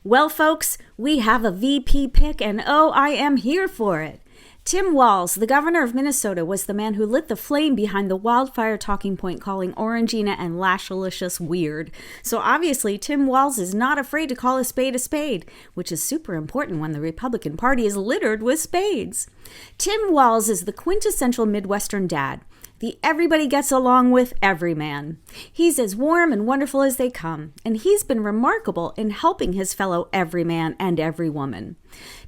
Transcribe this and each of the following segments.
Well, folks, we have a VP pick, and oh, I am here for it. Tim Walz, the governor of Minnesota, was the man who lit the flame behind the wildfire talking point calling Orangina and Lashalicious weird. So obviously, Tim Walz is not afraid to call a spade, which is super important when the Republican Party is littered with spades. Tim Walz is the quintessential Midwestern dad. The everybody gets along with every man. He's as warm and wonderful as they come, and he's been remarkable in helping his fellow everyman and every woman.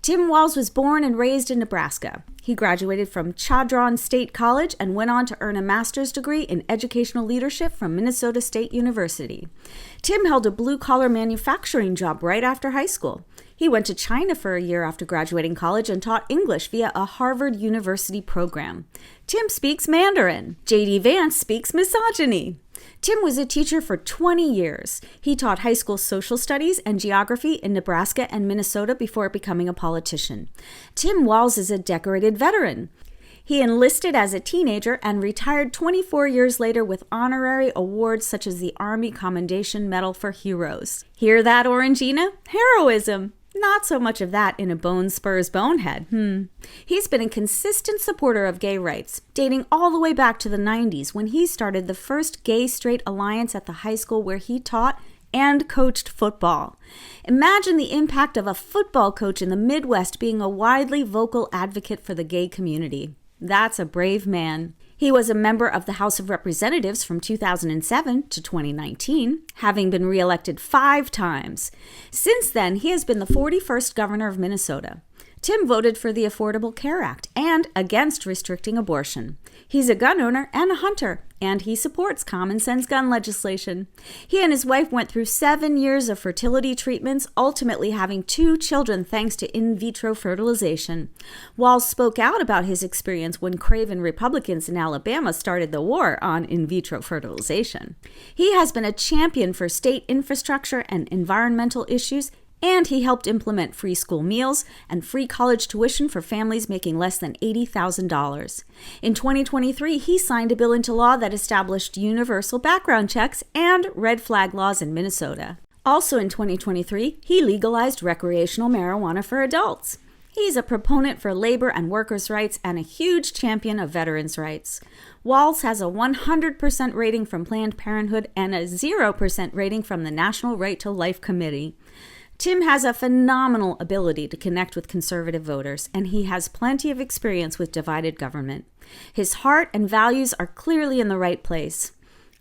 Tim Walz was born and raised in Nebraska. He graduated from Chadron State College and went on to earn a master's degree in educational leadership from Minnesota State University. Tim held a blue-collar manufacturing job right after high school. He went to China for a year after graduating college and taught English via a Harvard University program. Tim speaks Mandarin. J.D. Vance speaks misogyny. Tim was a teacher for 20 years. He taught high school social studies and geography in Nebraska and Minnesota before becoming a politician. Tim Walz is a decorated veteran. He enlisted as a teenager and retired 24 years later with honorary awards such as the Army Commendation Medal for Heroes. Hear that, Orangina? Heroism. Not so much of that in a Bone Spurs bonehead. He's been a consistent supporter of gay rights, dating all the way back to the 90s when he started the first gay-straight alliance at the high school where he taught and coached football. Imagine the impact of a football coach in the Midwest being a widely vocal advocate for the gay community. That's a brave man. He was a member of the House of Representatives from 2007 to 2019, having been reelected 5 times. Since then, he has been the 41st governor of Minnesota. Tim voted for the Affordable Care Act and against restricting abortion. He's a gun owner and a hunter, and he supports common sense gun legislation. He and his wife went through 7 years of fertility treatments, ultimately having 2 children thanks to in vitro fertilization. Walz spoke out about his experience when craven Republicans in Alabama started the war on in vitro fertilization. He has been a champion for state infrastructure and environmental issues, and he helped implement free school meals and free college tuition for families making less than $80,000. In 2023, he signed a bill into law that established universal background checks and red flag laws in Minnesota. Also in 2023, he legalized recreational marijuana for adults. He's a proponent for labor and workers' rights and a huge champion of veterans' rights. Walz has a 100% rating from Planned Parenthood and a 0% rating from the National Right to Life Committee. Tim has a phenomenal ability to connect with conservative voters, and he has plenty of experience with divided government. His heart and values are clearly in the right place.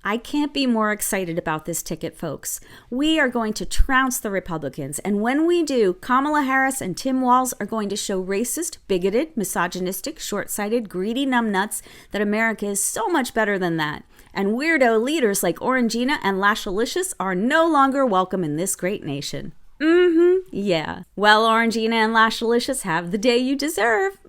I can't be more excited about this ticket, folks. We are going to trounce the Republicans, and when we do, Kamala Harris and Tim Walz are going to show racist, bigoted, misogynistic, short-sighted, greedy numbnuts that America is so much better than that. And weirdo leaders like Orangina and Lashalicious are no longer welcome in this great nation. Yeah. Well, Orangina and Lashalicious, have the day you deserve.